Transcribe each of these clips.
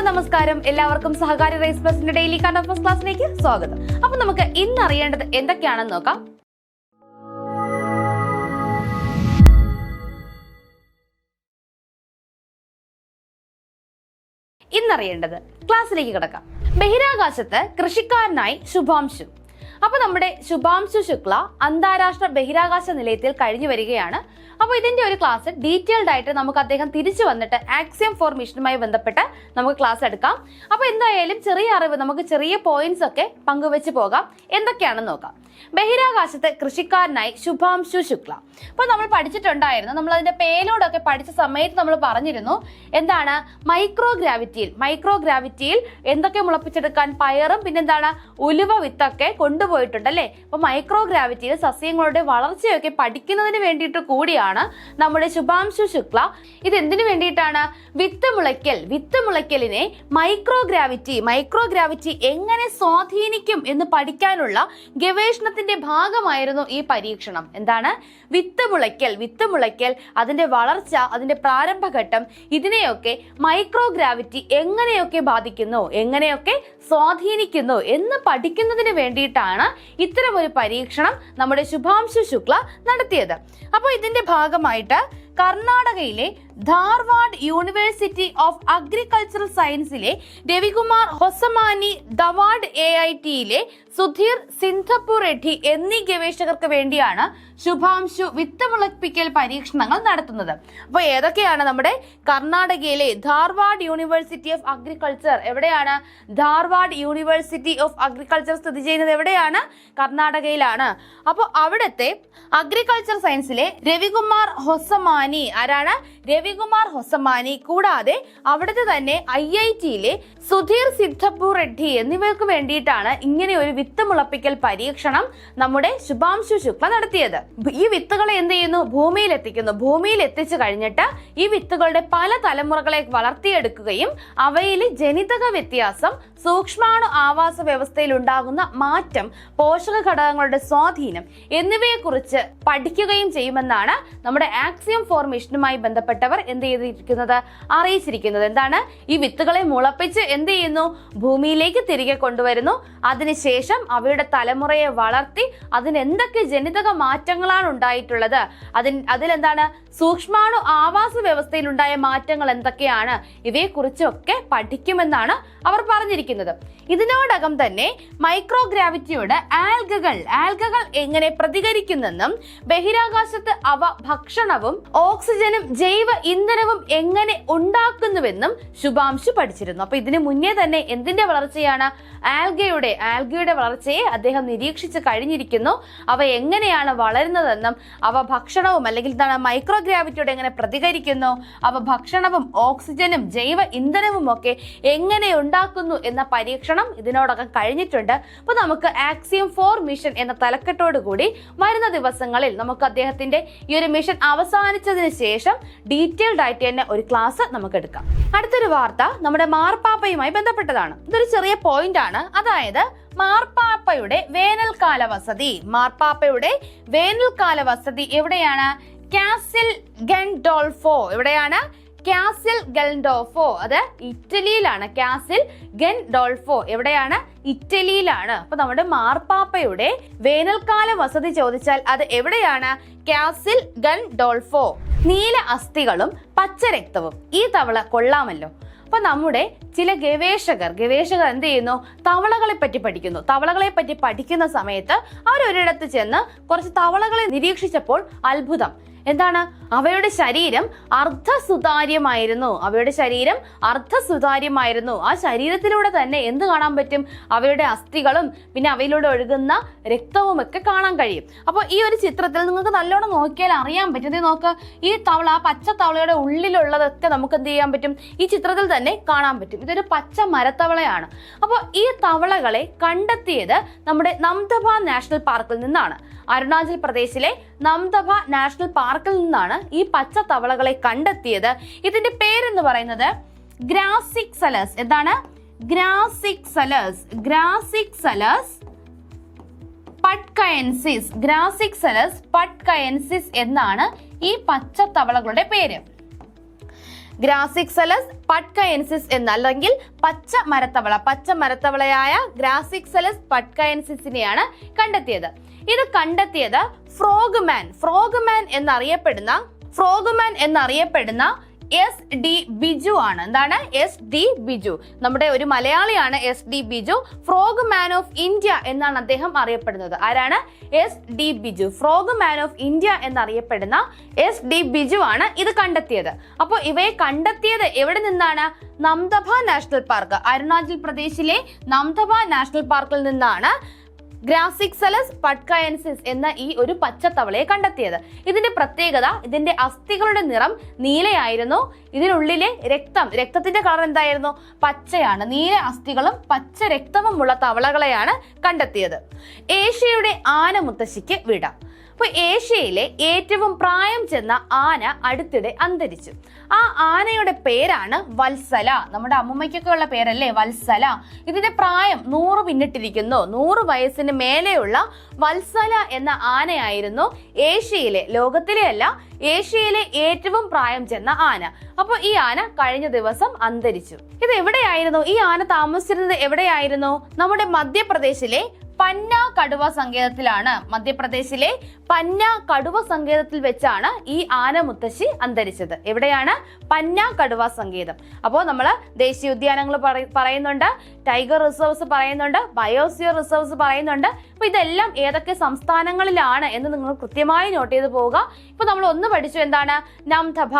നമസ്കാരം, എല്ലാവർക്കും സഹകാരി rice പ്ലസിന്റെ daily current affairs ക്ലാസ്സിലേക്ക് സ്വാഗതം. അപ്പൊ നമുക്ക് ഇന്ന് അറിയേണ്ടത് എന്തൊക്കെയാണെന്ന് നോക്കാം. ഇന്നറിയേണ്ടത് ക്ലാസ്സിലേക്ക് കിടക്കാം. ബഹിരാകാശത്ത് കൃഷിക്കാരനായി ശുഭാംശു. അപ്പൊ നമ്മുടെ ശുഭാംശു ശുക്ല അന്താരാഷ്ട്ര ബഹിരാകാശ നിലയത്തിൽ കഴിഞ്ഞു വരികയാണ്. അപ്പൊ ഇതിന്റെ ഒരു ക്ലാസ് ഡീറ്റെയിൽഡ് ആയിട്ട് നമുക്ക് അദ്ദേഹം തിരിച്ചു വന്നിട്ട് ആക്സിയം 4 മിഷനുമായി ബന്ധപ്പെട്ട് നമുക്ക് ക്ലാസ് എടുക്കാം. അപ്പൊ എന്തായാലും ചെറിയ അറിവ്, നമുക്ക് ചെറിയ പോയിന്റ്സ് ഒക്കെ പങ്കുവെച്ച് പോകാം. എന്തൊക്കെയാണെന്ന് നോക്കാം. ബഹിരാകാശത്തെ കൃഷിക്കാരനായി ശുഭാംശു ശുക്ല. അപ്പൊ നമ്മൾ പഠിച്ചിട്ടുണ്ടായിരുന്നു, നമ്മൾ അതിന്റെ പേലോടൊക്കെ പഠിച്ച സമയത്ത് നമ്മൾ പറഞ്ഞിരുന്നു എന്താണ് മൈക്രോഗ്രാവിറ്റിയിൽ എന്തൊക്കെ മുളപ്പിച്ചെടുക്കാൻ പയറും പിന്നെന്താണ് ഉലുവ വിത്തൊക്കെ കൊണ്ടുപോയിട്ടുണ്ട് അല്ലേ. അപ്പൊ മൈക്രോഗ്രാവിറ്റിയിൽ സസ്യങ്ങളുടെ വളർച്ചയൊക്കെ പഠിക്കുന്നതിന് വേണ്ടിയിട്ട് കൂടിയാണ് നമ്മുടെ ശുഭാംശു ശുക്ല. ഇത് എന്തിനു വേണ്ടിയിട്ടാണ്? വിത്ത് മുളയ്ക്കലിനെ മൈക്രോഗ്രാവിറ്റി എങ്ങനെ സ്വാധീനിക്കും എന്ന് പഠിക്കാനുള്ള ഗവേഷണത്തിന്റെ ഭാഗമായിരുന്നു ഈ പരീക്ഷണം. എന്താണ്? വിത്ത് മുളയ്ക്കൽ, അതിന്റെ വളർച്ച, അതിന്റെ പ്രാരംഭഘട്ടം, ഇതിനെയൊക്കെ മൈക്രോഗ്രാവിറ്റി എങ്ങനെയൊക്കെ ബാധിക്കുന്നു, എങ്ങനെയൊക്കെ സ്വാധീനിക്കുന്നു എന്ന് പഠിക്കുന്നതിന് വേണ്ടിയിട്ടാണ് ഇത്തരം ഒരു പരീക്ഷണം നമ്മുടെ ശുഭാംശു ശുക്ല നടത്തിയത്. അപ്പോൾ ഇതിന്റെ ഭാഗമായിട്ട് കർണാടകയിലെ ധാർവാഡ് യൂണിവേഴ്സിറ്റി ഓഫ് അഗ്രികൾച്ചറൽ സയൻസിലെ രവികുമാർ ഹൊസമാനി, ധവാഡ് AITയിലെ സുധീർ സിന്ധപ്പൂർ റെഡ്ഡി എന്നീ ഗവേഷകർക്ക് വേണ്ടിയാണ് ശുഭാംശു വിത്ത് മുളപ്പിക്കൽ പരീക്ഷണങ്ങൾ നടത്തുന്നത്. അപ്പോൾ ഏതൊക്കെയാണ്? നമ്മുടെ കർണാടകയിലെ ധാർവാഡ് യൂണിവേഴ്സിറ്റി ഓഫ് അഗ്രികൾച്ചർ. എവിടെയാണ് ധാർവാഡ് യൂണിവേഴ്സിറ്റി ഓഫ് അഗ്രികൾച്ചർ സ്ഥിതി ചെയ്യുന്നത്? എവിടെയാണ്? കർണാടകയിലാണ്. അപ്പോൾ അവിടുത്തെ അഗ്രികൾച്ചർ സയൻസിലെ രവികുമാർ ഹൊസമാനി, ആരാണ്? രവികുമാർ ഹൊസമാനി. കൂടാതെ അവിടുത്തെ തന്നെ IITയിലെ സുധീർ സിദ്ധപ്പൂർ റെഡ്ഡി എന്നിവർക്ക് വേണ്ടിയിട്ടാണ് ഇങ്ങനെ ഒരു വിത്ത് മുളപ്പിക്കൽ പരീക്ഷണം നമ്മുടെ ശുഭാംശു ശുക്ല നടത്തിയത്. ഈ വിത്തുകളെ എന്ത് ചെയ്യുന്നു? ഭൂമിയിൽ എത്തിച്ചു കഴിഞ്ഞിട്ട് ഈ വിത്തുകളുടെ പല തലമുറകളെ വളർത്തിയെടുക്കുകയും അവയിൽ ജനിതക വ്യത്യാസം, സൂക്ഷ്മാണു ആവാസ വ്യവസ്ഥയിൽ ഉണ്ടാകുന്ന മാറ്റം, പോഷക ഘടകങ്ങളുടെ സ്വാധീനം എന്നിവയെക്കുറിച്ച് പഠിക്കുകയും ചെയ്യുമെന്നാണ് നമ്മുടെ ആക്സിയം 4 മിഷനുമായി ബന്ധപ്പെട്ടവർ എന്ത് ചെയ്തിരിക്കുന്നത്? അറിയിച്ചിരിക്കുന്നത്. എന്താണ്? ഈ വിത്തുകളെ മുളപ്പിച്ച് എന്ത് ചെയ്യുന്നു? ഭൂമിയിലേക്ക് തിരികെ കൊണ്ടുവരുന്നു. അതിനുശേഷം അവയുടെ തലമുറയെ വളർത്തി അതിനെന്തൊക്കെ ജനിതക മാറ്റങ്ങളാണ് ഉണ്ടായിട്ടുള്ളത്, അതിലെന്താണ് സൂക്ഷ്മാണു ആവാസ വ്യവസ്ഥയിൽ ഉണ്ടായ മാറ്റങ്ങൾ എന്തൊക്കെയാണ്, ഇവയെക്കുറിച്ചൊക്കെ പഠിക്കുമെന്നാണ് അവർ പറഞ്ഞിരിക്കുന്നത്. ഇതിനോടകം തന്നെ മൈക്രോഗ്രാവിറ്റിയോട് ആൽഗകൾ എങ്ങനെ പ്രതികരിക്കുന്നെന്നും ബഹിരാകാശത്ത് അവ ഭക്ഷണവും ഓക്സിജനും ജൈവ ഇന്ധനവും എങ്ങനെ ഉണ്ടാക്കുന്നുവെന്നും ശുഭാംശു പഠിച്ചിരുന്നു. അപ്പൊ ഇതിനു മുന്നേ തന്നെ എന്തിന്റെ വളർച്ചയാണ്? ആൽഗയുടെ വളർച്ചയെ അദ്ദേഹം നിരീക്ഷിച്ച് കഴിഞ്ഞിരിക്കുന്നു. അവ എങ്ങനെയാണ് വളരുന്നതെന്നും അവ ഭക്ഷണവും അല്ലെങ്കിൽ മൈക്രോഗ്രാവിറ്റിയോട് എങ്ങനെ പ്രതികരിക്കുന്നു, അവ ഭക്ഷണവും ഓക്സിജനും ജൈവ ഇന്ധനവും ഒക്കെ എങ്ങനെ ഉണ്ടാക്കുന്നു എന്ന പരീക്ഷണം ഇതിനോടകം കഴിഞ്ഞിട്ടുണ്ട്. അപ്പൊ നമുക്ക് ആക്സിയം 4 മിഷൻ എന്ന തലക്കെട്ടോട് കൂടി വരുന്ന ദിവസങ്ങളിൽ നമുക്ക് അദ്ദേഹത്തിന്റെ ഈ ഒരു മിഷൻ അവസാനിച്ചതിന് ശേഷം ഡീറ്റെയിൽഡ് ആയിട്ട് തന്നെ ഒരു ക്ലാസ് നമുക്ക് എടുക്കാം. അടുത്തൊരു വാർത്ത നമ്മുടെ മാർപ്പാപ്പയുമായി ബന്ധപ്പെട്ടതാണ്. ഇതൊരു ചെറിയ പോയിന്റ് ആണ്. അതായത് മാർപ്പാപ്പയുടെ വേനൽക്കാല വസതി എവിടെയാണ്? കാസിൽ ഗൻഡോൾഫോ. എവിടെയാണ്? കാസിൽ ഗൻഡോൾഫോ. അത് ഇറ്റലിയിലാണ്. കാസിൽ ഗൻഡോൾഫോ എവിടെയാണ്? ഇറ്റലിയിലാണ്. അപ്പൊ നമ്മുടെ മാർപ്പാപ്പയുടെ വേനൽക്കാല വസതി ചോദിച്ചാൽ അത് എവിടെയാണ്? കാസിൽ ഗൻഡോൾഫോ. നീല അസ്ഥികളും പച്ച രക്തവും. ഈ തവള കൊള്ളാമല്ലോ. അപ്പൊ നമ്മുടെ ചില ഗവേഷകർ എന്ത് ചെയ്യുന്നു? തവളകളെ പറ്റി പഠിക്കുന്ന സമയത്ത് അവരൊരിടത്ത് ചെന്ന് കുറച്ച് തവളകളെ നിരീക്ഷിച്ചപ്പോൾ അത്ഭുതം. എന്താണ്? അവയുടെ ശരീരം അർദ്ധസുതാര്യമായിരുന്നു. ആ ശരീരത്തിലൂടെ തന്നെ എന്ത് കാണാൻ പറ്റും? അവയുടെ അസ്ഥികളും പിന്നെ അവയിലൂടെ ഒഴുകുന്ന രക്തവും ഒക്കെ കാണാൻ കഴിയും. അപ്പോൾ ഈ ഒരു ചിത്രത്തിൽ നിങ്ങൾക്ക് നല്ലോണം നോക്കിയാൽ അറിയാൻ പറ്റും. നോക്ക്, ഈ തവള, പച്ച തവളയുടെ ഉള്ളിലുള്ളതൊക്കെ നമുക്ക് എന്ത് ചെയ്യാൻ പറ്റും? ഈ ചിത്രത്തിൽ തന്നെ കാണാൻ പറ്റും. ഇതൊരു പച്ച മരത്തവളയാണ്. അപ്പോൾ ഈ തവളകളെ കണ്ടെത്തിയത് നമ്മുടെ നംദഫ നാഷണൽ പാർക്കിൽ നിന്നാണ്. അരുണാചൽ പ്രദേശിലെ നംദഫ നാഷണൽ പാർക്കിൽ നിന്നാണ് ഈ പച്ച തവളകളെ കണ്ടെത്തിയത്. ഇതിന്റെ പേരെന്ന് പറയുന്നത് ഗ്രാസിക്സലസ്. എന്താണ്? ഗ്രാസിക്സലസ് പട്കയൻസിസ് എന്നാണ് ഈ പച്ച തവളകളുടെ പേര്. ഗ്രാസിക്സലസ് പട്കയൻസിസ് എന്ന, അല്ലെങ്കിൽ പച്ച മരത്തവളയായ ഗ്രാസിക്സലസ് പട്കയൻസിസിനെയാണ് കണ്ടെത്തിയത്. ഇത് കണ്ടെത്തിയത് ഫ്രോഗ്മാൻ എന്നറിയപ്പെടുന്ന SD ബിജു ആണ്. എന്താണ്? SD ബിജു. നമ്മുടെ ഒരു മലയാളിയാണ് SD ബിജു. ഫ്രോഗ്മാൻ ഓഫ് ഇന്ത്യ എന്നാണ് അദ്ദേഹം അറിയപ്പെടുന്നത്. ആരാണ്? SD ബിജു. ഫ്രോഗ്മാൻ ഓഫ് ഇന്ത്യ എന്നറിയപ്പെടുന്ന SD ബിജു ആണ് ഇത് കണ്ടെത്തിയത്. അപ്പോൾ ഇവയെ കണ്ടെത്തിയത് എവിടെ നിന്നാണ്? നംദഫ നാഷണൽ പാർക്ക്, അരുണാചൽ പ്രദേശിലെ നംദഫ നാഷണൽ പാർക്കിൽ നിന്നാണ് ഗ്രാസിക്സലസ് പട്കയൻസിസ് എന്ന ഈ ഒരു പച്ചത്തവളയെ കണ്ടെത്തിയത്. ഇതിന്റെ പ്രത്യേകത, ഇതിന്റെ അസ്ഥികളുടെ നിറം നീലയായിരുന്നു. ഇതിനുള്ളിലെ രക്തത്തിന്റെ കളർ എന്തായിരുന്നു? പച്ചയാണ്. നീല അസ്ഥികളും പച്ച രക്തവുമുള്ള തവളകളെയാണ് കണ്ടെത്തിയത്. ഏഷ്യയുടെ ആന മുത്തശ്ശിക്ക് വിട. അപ്പോൾ ഏഷ്യയിലെ ഏറ്റവും പ്രായം ചെന്ന ആന അടുത്തിടെ അന്തരിച്ചു. ആ ആനയുടെ പേരാണ് വത്സല. നമ്മുടെ അമ്മുമ്മയ്ക്കൊക്കെ ഉള്ള പേരല്ലേ വത്സല. ഇതിന്റെ പ്രായം 100 പിന്നിട്ടിരിക്കുന്നു. 100 വയസ്സിന് മേലെയുള്ള വത്സല എന്ന ആനയായിരുന്നു ഏഷ്യയിലെ ഏറ്റവും പ്രായം ചെന്ന ആന. അപ്പോൾ ഈ ആന കഴിഞ്ഞ ദിവസം അന്തരിച്ചു. ഇത് എവിടെയായിരുന്നു? ഈ ആന താമസിച്ചിരുന്നത് എവിടെയായിരുന്നു? നമ്മുടെ മധ്യപ്രദേശിലെ പന്ന കടുവ സങ്കേതത്തിലാണ്. മധ്യപ്രദേശിലെ പന്ന കടുവ സങ്കേതത്തിൽ വെച്ചാണ് ഈ ആന മുത്തശ്ശി അന്തരിച്ചത്. എവിടെയാണ്? പന്ന കടുവ സങ്കേതം. അപ്പോൾ നമ്മൾ ദേശീയ ഉദ്യാനങ്ങൾ പറയുന്നുണ്ട്, ടൈഗർ റിസർവ്സ് പറയുന്നുണ്ട്, ബയോസ്ഫിയർ റിസർവ്സ് പറയുന്നുണ്ട്. അപ്പൊ ഇതെല്ലാം ഏതൊക്കെ സംസ്ഥാനങ്ങളിലാണ് എന്ന് നിങ്ങൾ കൃത്യമായി നോട്ട് ചെയ്ത് പോവുക. ഇപ്പൊ നമ്മൾ ഒന്ന് പഠിച്ചു, എന്താണ്? നംദഫ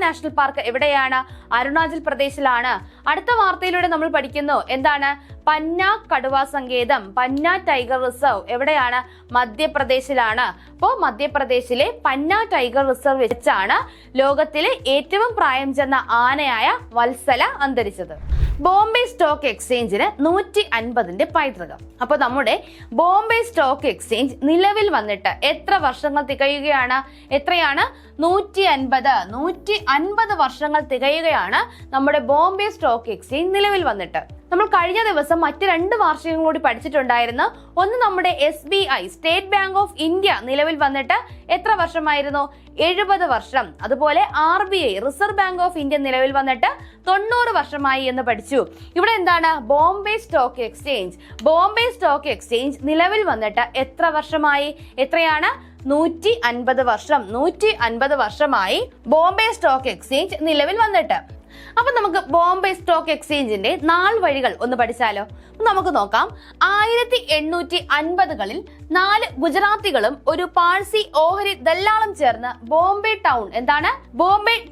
നാഷണൽ പാർക്ക് എവിടെയാണ്? അരുണാചൽ പ്രദേശിലാണ്. അടുത്ത വാർത്തയിലൂടെ നമ്മൾ പഠിക്കുന്നു, എന്താണ്? പന്ന കടുവ സങ്കേതം, പന്ന ടൈഗർ റിസർവ് എവിടെയാണ്? മധ്യപ്രദേശിലാണ്. അപ്പോൾ മധ്യപ്രദേശിലെ പന്ന ടൈഗർ റിസർവ് വെച്ചാണ് ലോകത്തിലെ ഏറ്റവും പ്രായം ചെന്ന ആനയായ വത്സല അന്തരിച്ചത്. ബോംബെ സ്റ്റോക്ക് എക്സ്ചേഞ്ചിന് 150ന്റെ പൈതൃകം. അപ്പൊ നമ്മുടെ ബോംബെ സ്റ്റോക്ക് എക്സ്ചേഞ്ച് നിലവിൽ വന്നിട്ട് എത്ര വർഷങ്ങൾ തികയുകയാണ്? എത്രയാണ്? 150 വർഷങ്ങൾ തികയുകയാണ് നമ്മുടെ ബോംബെ സ്റ്റോക്ക് എക്സ്ചേഞ്ച് നിലവിൽ വന്നിട്ട്. നമ്മൾ കഴിഞ്ഞ ദിവസം മറ്റ് 2 വാർഷികങ്ങൾ കൂടി പഠിച്ചിട്ടുണ്ടായിരുന്നു. ഒന്ന് നമ്മുടെ SBI, state bank of India നിലവിൽ വന്നിട്ട് എത്ര വർഷമായിരുന്നു? 70 വർഷം. അതുപോലെ RBI, reserve bank of India നിലവിൽ വന്നിട്ട് 90 വർഷമായി എന്ന് പഠിച്ചു. ഇവിടെ എന്താണ്? ബോംബെ സ്റ്റോക്ക് എക്സ്ചേഞ്ച് നിലവിൽ വന്നിട്ട് എത്ര വർഷമായി? എത്രയാണ്? 150 വർഷം. 150 വർഷമായി ബോംബെ സ്റ്റോക്ക് എക്സ്ചേഞ്ച് നിലവിൽ വന്നിട്ട്. അപ്പൊ നമുക്ക് ബോംബെ സ്റ്റോക്ക് എക്സ്ചേഞ്ചിന്റെ നാൾ വഴികൾ ഒന്ന് പഠിച്ചാലോ? നമുക്ക് നോക്കാം. 1850കളിൽ 4 ഗുജറാത്തികളും ഒരു പാഴ്സി ഓഹരി ദല്ലാളും ചേർന്ന് ബോംബെ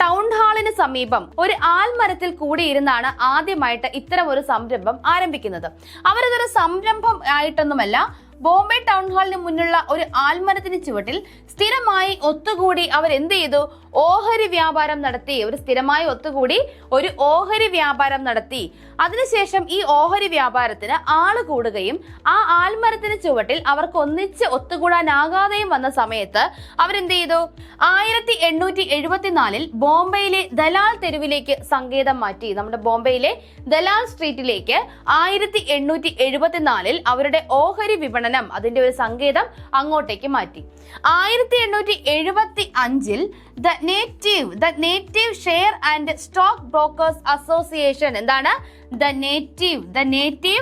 ടൗൺ ഹാളിന് സമീപം ഒരു ആൽമരത്തിൽ കൂടിയിരുന്നാണ് ആദ്യമായിട്ട് ഇത്തരം ഒരു സംരംഭം ആരംഭിക്കുന്നത്. അവരിതൊരു സംരംഭം ആയിട്ടൊന്നുമല്ല, ബോംബെ ടൗൺ ഹാളിന് മുന്നിലുള്ള ഒരു ആൽമരത്തിന് ചുവട്ടിൽ സ്ഥിരമായി ഒത്തുകൂടി അവർ എന്ത് ചെയ്തു? ഓഹരി വ്യാപാരം നടത്തി. ഒരു ഓഹരി വ്യാപാരം നടത്തി. അതിനുശേഷം ഈ ഓഹരി വ്യാപാരത്തിന് ആള് കൂടുകയും ആ ആൽമരത്തിന് ചുവട്ടിൽ അവർക്ക് ഒന്നിച്ച് ഒത്തുകൂടാനാകാതെയും വന്ന സമയത്ത് അവരെന്ത് ചെയ്തു? 1874 ബോംബെയിലെ ദലാൽ തെരുവിലേക്ക് സങ്കേതം മാറ്റി. നമ്മുടെ ബോംബെയിലെ ദലാൽ സ്ട്രീറ്റിലേക്ക് 1874 അവരുടെ ഓഹരി വിപണനം, അതിന്റെ ഒരു സങ്കേതം അങ്ങോട്ടേക്ക് മാറ്റി. 1875 the native share and stock brokers association, എന്താണ്? The native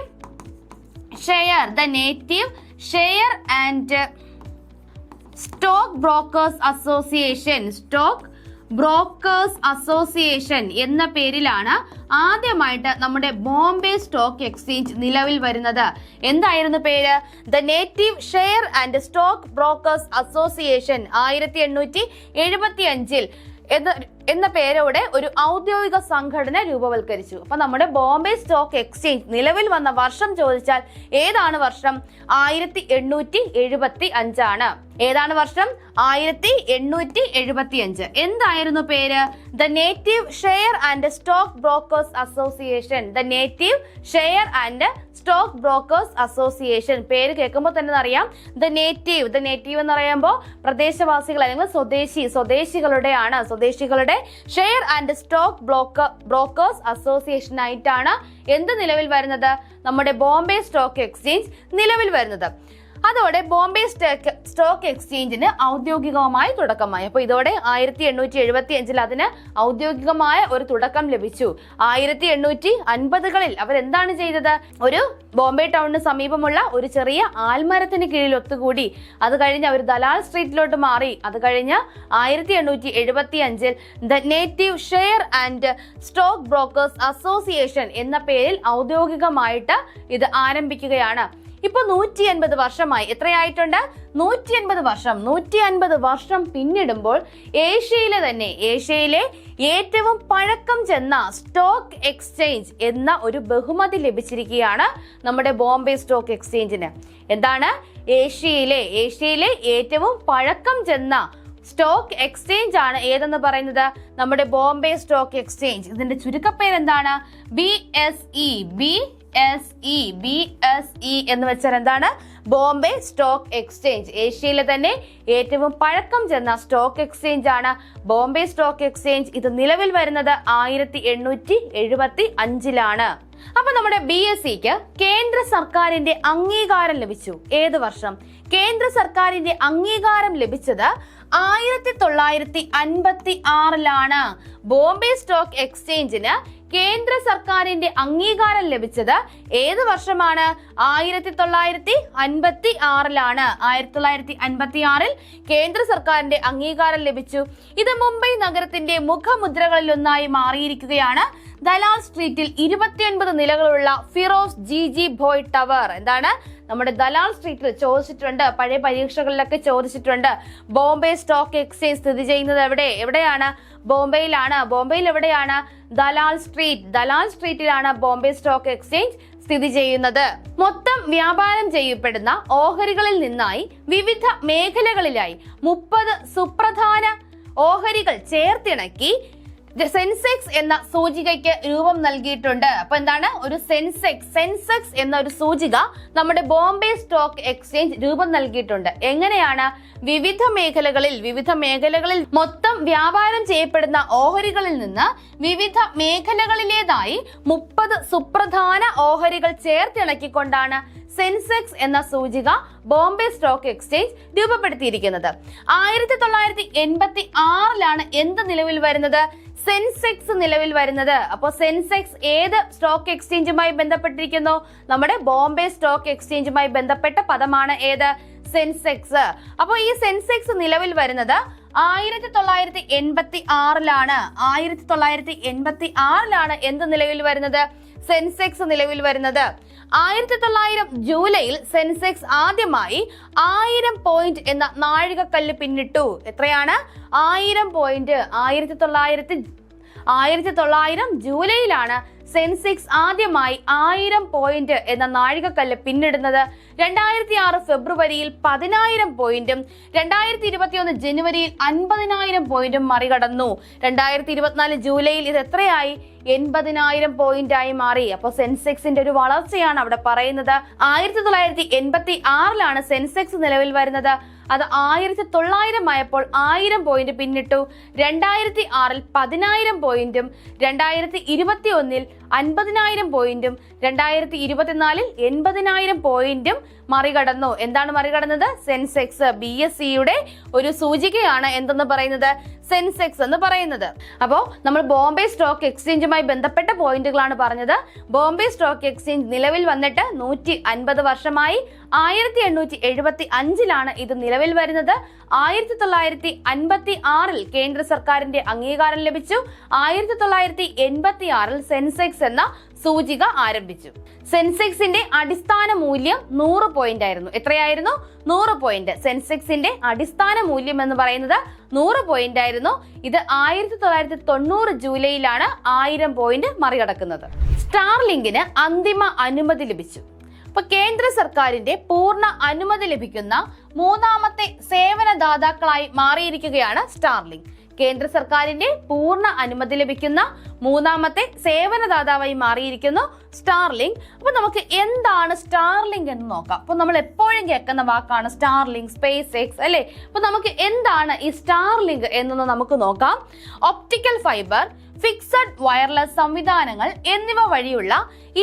share and stock brokers association എന്ന പേരിലാണ് ആദ്യമായിട്ട് നമ്മുടെ ബോംബെ സ്റ്റോക്ക് എക്സ്ചേഞ്ച് നിലവിൽ വരുന്നത്. എന്തായിരുന്നു പേര്? The native share and stock brokers association. 1875 എന്ന പേരോടെ ഒരു ഔദ്യോഗിക സംഘടന രൂപവൽക്കരിച്ചു. അപ്പൊ നമ്മുടെ ബോംബെ സ്റ്റോക്ക് എക്സ്ചേഞ്ച് നിലവിൽ വന്ന വർഷം ചോദിച്ചാൽ ഏതാണ് വർഷം? 1875 ആണ്. ഏതാണ് വർഷം? 1875. എന്തായിരുന്നു പേര്? The native share and stock brokers association. The native share and stock brokers association. പേര് കേൾക്കുമ്പോൾ തന്നെ അറിയാം, ദ നേറ്റീവ് എന്ന് പറയുമ്പോൾ പ്രദേശവാസികൾ അല്ലെങ്കിൽ സ്വദേശികളുടെ share and stock brokers association ആയിട്ടാണ് എന്ത് നിലവിൽ വരുന്നത്? നമ്മുടെ ബോംബെ സ്റ്റോക്ക് എക്സ്ചേഞ്ച് നിലവിൽ വരുന്നത്. അതോടെ ബോംബെ സ്റ്റോക്ക് എക്സ്ചേഞ്ചിന് ഔദ്യോഗികമായി തുടക്കമായി. അപ്പൊ ഇതോടെ 1875 അതിന് ഔദ്യോഗികമായ ഒരു തുടക്കം ലഭിച്ചു. 1850കളിൽ അവരെന്താണ് ചെയ്തത്? ഒരു ബോംബെ ടൗണിന് സമീപമുള്ള ഒരു ചെറിയ ആൽമരത്തിന് കീഴിൽ ഒത്തുകൂടി. അത് കഴിഞ്ഞ് അവർ ദലാൽ സ്ട്രീറ്റിലോട്ട് മാറി. അത് കഴിഞ്ഞ് 1875 the native share and stock brokers association എന്ന പേരിൽ ഔദ്യോഗികമായിട്ട് ഇത് ആരംഭിക്കുകയാണ്. ഇപ്പൊ 150 വർഷമായി. എത്രയായിട്ടുണ്ട്? 150 വർഷം പിന്നിടുമ്പോൾ ഏഷ്യയിലെ ഏറ്റവും പഴക്കം ചെന്ന സ്റ്റോക്ക് എക്സ്ചേഞ്ച് എന്ന ഒരു ബഹുമതി ലഭിച്ചിരിക്കുകയാണ് നമ്മുടെ ബോംബെ സ്റ്റോക്ക് എക്സ്ചേഞ്ചിന്. എന്താണ്? ഏഷ്യയിലെ ഏറ്റവും പഴക്കം ചെന്ന സ്റ്റോക്ക് എക്സ്ചേഞ്ച് ആണ് ഏതെന്ന് പറയുന്നത്? നമ്മുടെ ബോംബെ സ്റ്റോക്ക് എക്സ്ചേഞ്ച്. ഇതിന്റെ ചുരുക്കപ്പേര് എന്താണ്? BSE എന്ന് വെച്ചാൽ എന്താണ്? Bombay stock exchange. ഏഷ്യയിലെ തന്നെ ഏറ്റവും പഴക്കം ചെന്ന സ്റ്റോക്ക് എക്സ്ചേഞ്ച് ആണ് ബോംബെ സ്റ്റോക്ക് എക്സ്ചേഞ്ച്. ഇത് നിലവിൽ വരുന്നത് 1875ലാണ്. അപ്പൊ നമ്മുടെ BSEക്ക് കേന്ദ്ര സർക്കാരിന്റെ അംഗീകാരം ലഭിച്ചു. ഏത് വർഷം? കേന്ദ്ര സർക്കാരിന്റെ അംഗീകാരം ലഭിച്ചത് 1956ലാണ്. ബോംബെ സ്റ്റോക്ക് എക്സ്ചേഞ്ചിന് കേന്ദ്ര സർക്കാരിന്റെ അംഗീകാരം ലഭിച്ചത് ഏത് വർഷമാണ്? 1956ലാണ്. 1956ൽ കേന്ദ്ര സർക്കാരിന്റെ അംഗീകാരം ലഭിച്ചു. ഇത് മുംബൈ നഗരത്തിന്റെ മുഖമുദ്രകളിലൊന്നായി മാറിയിരിക്കുകയാണ്. ദലാൽ സ്ട്രീറ്റിൽ 29 നിലകളുള്ള ഫിറോസ് ജി ഭോയ് ടവർ. എന്താണ്? നമ്മുടെ ദലാൽ സ്ട്രീറ്റിൽ ചോദിച്ചിട്ടുണ്ട്, പഴയ പരീക്ഷകളിലൊക്കെ ചോദിച്ചിട്ടുണ്ട്. ബോംബെ സ്റ്റോക്ക് എക്സ്ചേഞ്ച് സ്ഥിതി ചെയ്യുന്നത് എവിടെയാണ്? ബോംബെയിലാണ്. ബോംബെയിൽ എവിടെയാണ്? ദലാൽ സ്ട്രീറ്റിലാണ് ബോംബെ സ്റ്റോക്ക് എക്സ്ചേഞ്ച് സ്ഥിതി ചെയ്യുന്നത്. മൊത്തം വ്യാപാരം ചെയ്യപ്പെടുന്ന ഓഹരികളിൽ നിന്നായി വിവിധ മേഖലകളിലായി 30 സുപ്രധാന ഓഹരികൾ ചേർത്തിണക്കി സെൻസെക്സ് എന്ന സൂചികയ്ക്ക് രൂപം നൽകിയിട്ടുണ്ട്. അപ്പൊ എന്താണ്? ഒരു സെൻസെക്സ് എന്ന ഒരു സൂചിക നമ്മുടെ ബോംബെ സ്റ്റോക്ക് എക്സ്ചേഞ്ച് രൂപം നൽകിയിട്ടുണ്ട്. എങ്ങനെയാണ്? വിവിധ മേഖലകളിൽ മൊത്തം വ്യാപാരം ചെയ്യപ്പെടുന്ന ഓഹരികളിൽ നിന്ന് വിവിധ മേഖലകളിലേതായി 30 സുപ്രധാന ഓഹരികൾ ചേർത്തിണക്കിക്കൊണ്ടാണ് സെൻസെക്സ് എന്ന സൂചിക ബോംബെ സ്റ്റോക്ക് എക്സ്ചേഞ്ച് രൂപപ്പെടുത്തിയിരിക്കുന്നത്. 1986ലാണ് എന്ത് നിലവിൽ വരുന്നത്? സെൻസെക്സ് നിലവിൽ വരുന്നത്. അപ്പോൾ സെൻസെക്സ് ഏത് സ്റ്റോക്ക് എക്സ്ചേഞ്ചുമായി ബന്ധപ്പെട്ടിരിക്കുന്നു? നമ്മുടെ ബോംബെ സ്റ്റോക്ക് എക്സ്ചേഞ്ചുമായി ബന്ധപ്പെട്ട പദമാണ് ഏത്? സെൻസെക്സ്. അപ്പോൾ ഈ സെൻസെക്സ് നിലവിൽ വരുന്നത് 1986ലാണ്. 1986ലാണ് എന്ത് നിലവിൽ വരുന്നത്? സെൻസെക്സ് നിലവിൽ വരുന്നത്. 1900 ജൂലൈയിൽ സെൻസെക്സ് ആദ്യമായി 1000 പോയിന്റ് എന്ന നാഴികക്കല്ല് പിന്നിട്ടു. എത്രയാണ്? 1000 പോയിന്റ്. 1900 ജൂലൈയിലാണ് സെൻസെക്സ് ആദ്യമായി 1000 പോയിന്റ് എന്ന നാഴികക്കല്ല് പിന്നിടുന്നത്. 2006 ഫെബ്രുവരിയിൽ 10000 പോയിന്റും 2021 ജനുവരിയിൽ 50000 പോയിന്റും മറികടന്നു. 2024 ജൂലൈയിൽ ഇത് എത്രയായി? 80000 പോയിന്റ് ആയി മാറി. അപ്പൊ സെൻസെക്സിന്റെ ഒരു വളർച്ചയാണ് അവിടെ പറയുന്നത്. 1986ലാണ് സെൻസെക്സ് നിലവിൽ വരുന്നത്. അത് 1900 ആയപ്പോൾ 1000 പോയിന്റ് പിന്നിട്ടു. 2006ൽ 10000 പോയിന്റും 2021ൽ 50000 പോയിന്റും 2024ൽ 80000 പോയിന്റും മറികടന്നു. എന്താണ് മറികടന്നത്? സെൻസെക്സ്. BSEയുടെ ഒരു സൂചികയാണ് എന്തെന്ന് പറയുന്നത്? സെൻസെക്സ് എന്ന് പറയുന്നത്. അപ്പോൾ നമ്മൾ ബോംബെ സ്റ്റോക്ക് എക്സ്ചേഞ്ചുമായി ബന്ധപ്പെട്ട പോയിന്റുകളാണ് പറഞ്ഞത്. ബോംബെ സ്റ്റോക്ക് എക്സ്ചേഞ്ച് നിലവിൽ വന്നിട്ട് 150 വർഷമായി. 1875ലാണ് ഇത് നിലവിൽ വരുന്നത്. 1956ൽ കേന്ദ്ര സർക്കാരിന്റെ അംഗീകാരം ലഭിച്ചു. 1986ൽ സെൻസെക്സ് എന്ന സൂചിക ആരംഭിച്ചു. സെൻസെക്സിന്റെ അടിസ്ഥാന മൂല്യം 100 പോയിന്റ് ആയിരുന്നു. എത്രയായിരുന്നു? 100 പോയിന്റ്. സെൻസെക്സിന്റെ അടിസ്ഥാന മൂല്യം എന്ന് പറയുന്നത് 100 പോയിന്റ് ആയിരുന്നു. ഇത് 1990 ജൂലൈയിലാണ് 1000 പോയിന്റ് മറികടക്കുന്നത്. സ്റ്റാർലിങ്കിന് അന്തിമ അനുമതി ലഭിച്ചു. അപ്പൊ കേന്ദ്ര സർക്കാരിന്റെ പൂർണ്ണ അനുമതി ലഭിക്കുന്ന മൂന്നാമത്തെ സേവനദാതാക്കളായി മാറിയിരിക്കുകയാണ് സ്റ്റാർലിങ്ക്. കേന്ദ്ര സർക്കാരിന്റെ പൂർണ്ണ അനുമതി ലഭിക്കുന്ന മൂന്നാമത്തെ സേവനദാതാവായി മാറിയിരിക്കുന്നു സ്റ്റാർലിങ്ക്. അപ്പൊ നമുക്ക് എന്താണ് സ്റ്റാർലിങ്ക് എന്ന് നോക്കാം. അപ്പൊ നമ്മൾ എപ്പോഴും കേൾക്കുന്ന വാക്കാണ് സ്റ്റാർലിങ്ക്, സ്പേസ് എക്സ് അല്ലെ. അപ്പൊ നമുക്ക് എന്താണ് ഈ സ്റ്റാർലിങ്ക് എന്നൊന്ന് നമുക്ക് നോക്കാം. ഒപ്റ്റിക്കൽ ഫൈബർ, ഫിക്സഡ് വയർലെസ് സംവിധാനങ്ങൾ എന്നിവ വഴിയുള്ള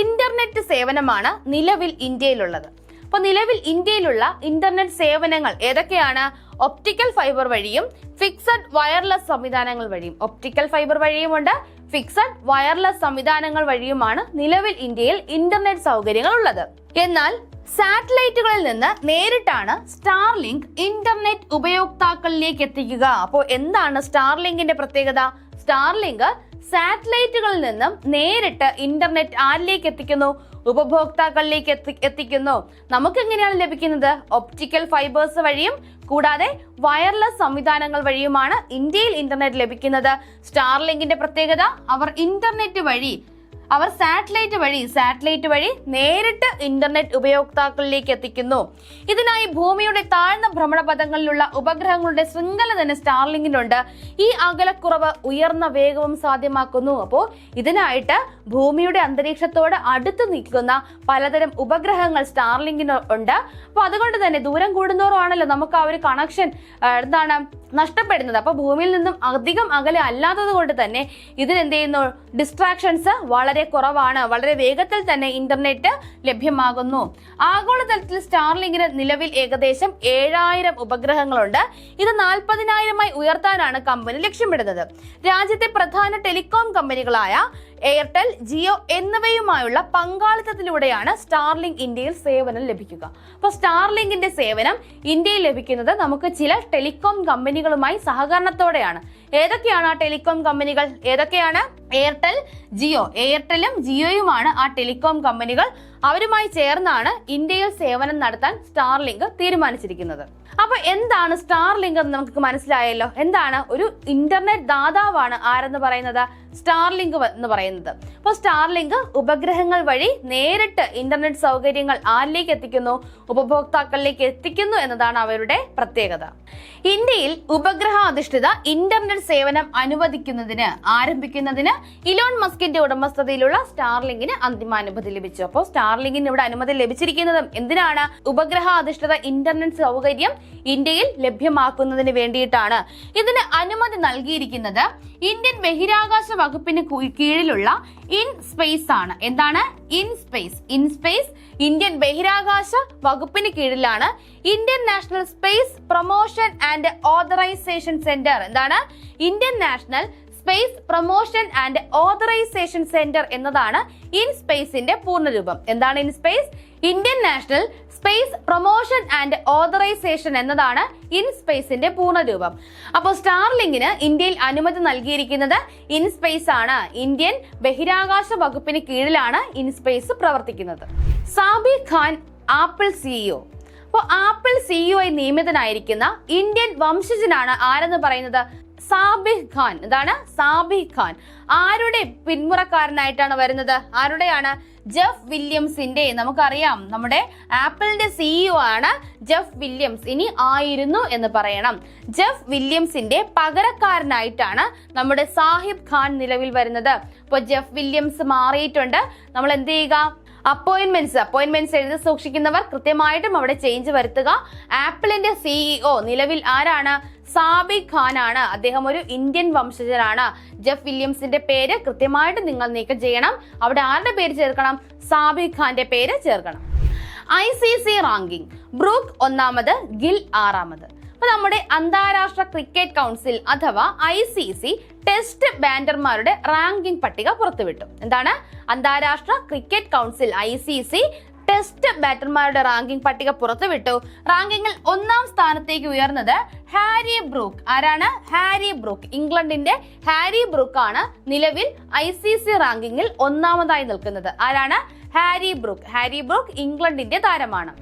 ഇന്റർനെറ്റ് സേവനമാണ് നിലവിൽ ഇന്ത്യയിലുള്ളത്. അപ്പൊ നിലവിൽ ഇന്ത്യയിലുള്ള ഇന്റർനെറ്റ് സേവനങ്ങൾ ഏതൊക്കെയാണ്? ഒപ്റ്റിക്കൽ ഫൈബർ വഴിയും ഫിക്സഡ് വയർലെസ് സംവിധാനങ്ങൾ വഴിയും. ഒപ്റ്റിക്കൽ ഫൈബർ വഴിയുമുണ്ട്, ഫിക്സഡ് വയർലെസ് സംവിധാനങ്ങൾ വഴിയുമാണ് നിലവിൽ ഇന്ത്യയിൽ ഇന്റർനെറ്റ് സൗകര്യങ്ങൾ ഉള്ളത്. എന്നാൽ സാറ്റലൈറ്റുകളിൽ നിന്ന് നേരിട്ടാണ് സ്റ്റാർലിങ്ക് ഇന്റർനെറ്റ് ഉപയോക്താക്കളിലേക്ക് എത്തിക്കുക. അപ്പോൾ എന്താണ് സ്റ്റാർലിങ്കിന്റെ പ്രത്യേകത? സ്റ്റാർലിങ്ക് സാറ്റലൈറ്റുകളിൽ നിന്നും നേരിട്ട് ഇന്റർനെറ്റ് ആരിലേക്ക് എത്തിക്കുന്നു? ഉപഭോക്താക്കളിലേക്ക് എത്തിക്കുന്നു. നമുക്ക് എങ്ങനെയാണ് ലഭിക്കുന്നത്? ഒപ്റ്റിക്കൽ ഫൈബേഴ്സ് വഴിയും കൂടാതെ വയർലെസ് സംവിധാനങ്ങൾ വഴിയുമാണ് ഇന്ത്യയിൽ ഇന്റർനെറ്റ് ലഭിക്കുന്നത്. സ്റ്റാർലിങ്കിന്റെ പ്രത്യേകത, അവർ സാറ്റലൈറ്റ് വഴി നേരിട്ട് ഇന്റർനെറ്റ് ഉപയോക്താക്കളിലേക്ക് എത്തിക്കുന്നു. ഇതിനായി ഭൂമിയുടെ താഴ്ന്ന ഭ്രമണപഥങ്ങളിലുള്ള ഉപഗ്രഹങ്ങളുടെ ശൃംഖല തന്നെ സ്റ്റാർലിങ്കിനുണ്ട്. ഈ അകലക്കുറവ് ഉയർന്ന വേഗവും സാധ്യമാക്കുന്നു. അപ്പോൾ ഇതിനായിട്ട് ഭൂമിയുടെ അന്തരീക്ഷത്തോട് അടുത്ത് നിൽക്കുന്ന പലതരം ഉപഗ്രഹങ്ങൾ സ്റ്റാർലിങ്കിന് ഉണ്ട്. അപ്പൊ അതുകൊണ്ട് തന്നെ ദൂരം കൂടുന്നോറും ആണല്ലോ നമുക്ക് ആ ഒരു കണക്ഷൻ നഷ്ടപ്പെടുന്നത്. അപ്പൊ ഭൂമിയിൽ നിന്നും അധികം അകലെ അല്ലാത്തത് കൊണ്ട് തന്നെ ഇതിനെന്ത് ചെയ്യുന്നു? ഡിസ്ട്രാക്ഷൻസ് വളരെ കുറവാണ്. വളരെ വേഗത്തിൽ തന്നെ ഇന്റർനെറ്റ് ലഭ്യമാകുന്നു. ആഗോളതലത്തിൽ സ്റ്റാർലിങ്കിന് നിലവിൽ ഏകദേശം 7000 ഉപഗ്രഹങ്ങളുണ്ട്. ഇത് 40,000-ആയി ഉയർത്താനാണ് കമ്പനി ലക്ഷ്യമിടുന്നത്. രാജ്യത്തെ പ്രധാന ടെലികോം കമ്പനികളായ എയർടെൽ, ജിയോ എന്നിവയുമായുള്ള പങ്കാളിത്തത്തിലൂടെയാണ് സ്റ്റാർലിങ്ക് ഇന്ത്യയിൽ സേവനം ലഭിക്കുക. അപ്പോൾ സ്റ്റാർലിങ്കിന്റെ സേവനം ഇന്ത്യയിൽ ലഭിക്കുന്നത് നമുക്ക് ചില ടെലികോം കമ്പനികളുമായി സഹകരണത്തോടെയാണ്. ഏതൊക്കെയാണ് ആ ടെലികോം കമ്പനികൾ? ഏതൊക്കെയാണ്? എയർടെലും ജിയോയുമാണ് ആ ടെലികോം കമ്പനികൾ. അവരുമായി ചേർന്നാണ് ഇന്ത്യയിൽ സേവനം നടത്താൻ സ്റ്റാർലിങ്ക് തീരുമാനിച്ചിരിക്കുന്നത്. അപ്പൊ എന്താണ് സ്റ്റാർലിങ്ക് എന്ന് നമുക്ക് മനസ്സിലായല്ലോ. എന്താണ്? ഒരു ഇന്റർനെറ്റ് ദാതാവാണ് ആരെന്ന് പറയുന്നത്? സ്റ്റാർലിങ്ക് എന്ന് പറയുന്നത്. അപ്പോൾ സ്റ്റാർലിങ്ക് ഉപഗ്രഹങ്ങൾ വഴി നേരിട്ട് ഇന്റർനെറ്റ് സൗകര്യങ്ങൾ ആരിലേക്ക് എത്തിക്കുന്നു? ഉപഭോക്താക്കളിലേക്ക് എത്തിക്കുന്നു എന്നതാണ് അവരുടെ പ്രത്യേകത. ഇന്ത്യയിൽ ഉപഗ്രഹ അധിഷ്ഠിത ഇന്റർനെറ്റ് സേവനം ആരംഭിക്കുന്നതിന് ഇലോൺ മസ്കിന്റെ ഉടമസ്ഥതയിലുള്ള സ്റ്റാർലിങ്കിന് അന്തിമാനുമതി ലഭിച്ചു. അപ്പോൾ സ്റ്റാർലിങ്കിന് ഇവിടെ അനുമതി ലഭിച്ചിരിക്കുന്നതും എന്തിനാണ്? ഉപഗ്രഹ അധിഷ്ഠിത ഇന്റർനെറ്റ് സൗകര്യം ഇന്ത്യയിൽ ലഭ്യമാക്കുന്നതിന് വേണ്ടിയിട്ടാണ്. ഇതിന് അനുമതി നൽകിയിരിക്കുന്നത് ഇന്ത്യൻ ബഹിരാകാശ വകുപ്പിന് കീഴിലുള്ള ഇൻസ്പേസ് ആണ്. എന്താണ്? ഇൻസ്പേസ് ഇന്ത്യൻ ബഹിരാകാശ വകുപ്പിന് കീഴിലാണ്. Indian national space promotion and authorisation centre. എന്താണ്? Indian national space promotion and authorisation centre എന്നതാണ് ഇൻസ്പേസിന്റെ പൂർണ്ണരൂപം. എന്താണ് ഇൻസ്പേസ്? Indian national space promotion and authorisation എന്നതാണ് ഇൻസ്പേസിന്റെ പൂർണ്ണരൂപം. അപ്പോൾ സ്റ്റാർലിങ്കിന് ഇന്ത്യയിൽ അനുമതി നൽകിയിരിക്കുന്നത് ഇൻസ്പേസ് ആണ്. ഇന്ത്യൻ ബഹിരാകാശ വകുപ്പിന് കീഴിലാണ് ഇൻസ്പേസ് പ്രവർത്തിക്കുന്നത്. Sabik Khan apple CEO. അപ്പോൾ ആപ്പിൾ സിഇഒ ആയി നിയമിതനായിരിക്കുന്ന ഇന്ത്യൻ വംശജനാണ് ആരെന്ന് പറയുന്നത്? സാബിക് ഖാൻ. എന്താണ്? സാബിക് ഖാൻ. ആരുടെ പിന്മുറക്കാരനായിട്ടാണ് വരുന്നത്? ആരുടെയാണ്? ജെഫ് വില്യംസിന്റെ. നമുക്കറിയാം നമ്മുടെ ആപ്പിളിന്റെ സിഇഒ ആണ് ജെഫ് വില്യംസ്. ഇനി ആയിരുന്നു എന്ന് പറയണം. ജെഫ് വില്യംസിന്റെ പകരക്കാരനായിട്ടാണ് നമ്മുടെ സാഹിബ് ഖാൻ നിലവിൽ വരുന്നത്. ഇപ്പോൾ ജെഫ് വില്യംസ് മാറിയിട്ടുണ്ട്. നമ്മൾ എന്ത് ചെയ്യുക? അപ്പോയിന്റ്മെന്റ്സ് എഴുതി സൂക്ഷിക്കുന്നവർ കൃത്യമായിട്ടും അവിടെ ചേഞ്ച് വരുത്തുക. ആപ്പിളിന്റെ സിഇഒ നിലവിൽ ആരാണ്? സാബിക് ഖാൻ ആണ്. അദ്ദേഹം ഒരു ഇന്ത്യൻ വംശജനാണ്. ജെഫ് വില്യംസിന്റെ പേര് കൃത്യമായിട്ട് നിങ്ങൾ നീക്കം ചെയ്യണം. അവിടെ ആരുടെ പേര് ചേർക്കണം? സാബിക് ഖാന്റെ പേര് ചേർക്കണം. ICC ranking. ബ്രൂക്ക് 1ാമത്, ഗിൽ 6ാമത്. അപ്പൊ നമ്മുടെ അന്താരാഷ്ട്ര ക്രിക്കറ്റ് കൗൺസിൽ അഥവാ ICC ടെസ്റ്റ് ബാറ്റർമാരുടെ റാങ്കിംഗ് പട്ടിക പുറത്തുവിട്ടു. എന്താണ്? അന്താരാഷ്ട്ര ക്രിക്കറ്റ് കൗൺസിൽ ICC ടെസ്റ്റ് ബാറ്റർമാരുടെ റാങ്കിംഗ് പട്ടിക പുറത്തുവിട്ടു. റാങ്കിങ്ങിൽ 1ാം സ്ഥാനത്തേക്ക് ഉയർന്നത് ഹാരി ബ്രൂക്ക്. ആരാണ്? Harry Brook. ഇംഗ്ലണ്ടിന്റെ ഹാരി ബ്രൂക്ക് ആണ് നിലവിൽ ICC റാങ്കിങ്ങിൽ 1ാമതായി നിൽക്കുന്നത്. ആരാണ്? ഹാരി ബ്രൂക്ക് ഇംഗ്ലണ്ടിന്റെ താരമാണ്.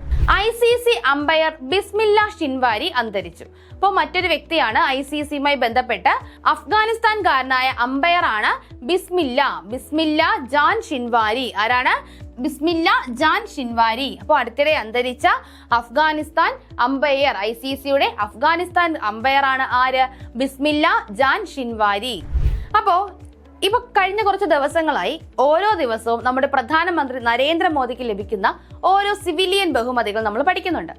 ICC അമ്പയർ ബിസ്മില്ല ഷിൻവാരി അന്തരിച്ചു. അപ്പോൾ മറ്റൊരു വ്യക്തിയാണ് ICCയുമായി ബന്ധപ്പെട്ട് അഫ്ഗാനിസ്ഥാൻകാരനായ അമ്പയർ ആണ് ബിസ്മില്ല ജാൻ ഷിൻവാരി. ആരാണ്? ബിസ്മില്ല ജാൻ ഷിൻവാരി. അപ്പോൾ അടുത്തിടെ അന്തരിച്ച അഫ്ഗാനിസ്ഥാൻ അമ്പയർ, ICCയുടെ അഫ്ഗാനിസ്ഥാൻ അമ്പയർ ആണ് ആര്? ബിസ്മില്ല ജാൻ ഷിൻവാരി. ഇപ്പൊ കഴിഞ്ഞ കുറച്ച് ദിവസങ്ങളായി ഓരോ ദിവസവും നമ്മുടെ പ്രധാനമന്ത്രി നരേന്ദ്രമോദിക്ക് ലഭിക്കുന്ന ഓരോ സിവിലിയൻ ബഹുമതികൾ നമ്മൾ പഠിക്കുന്നുണ്ട്.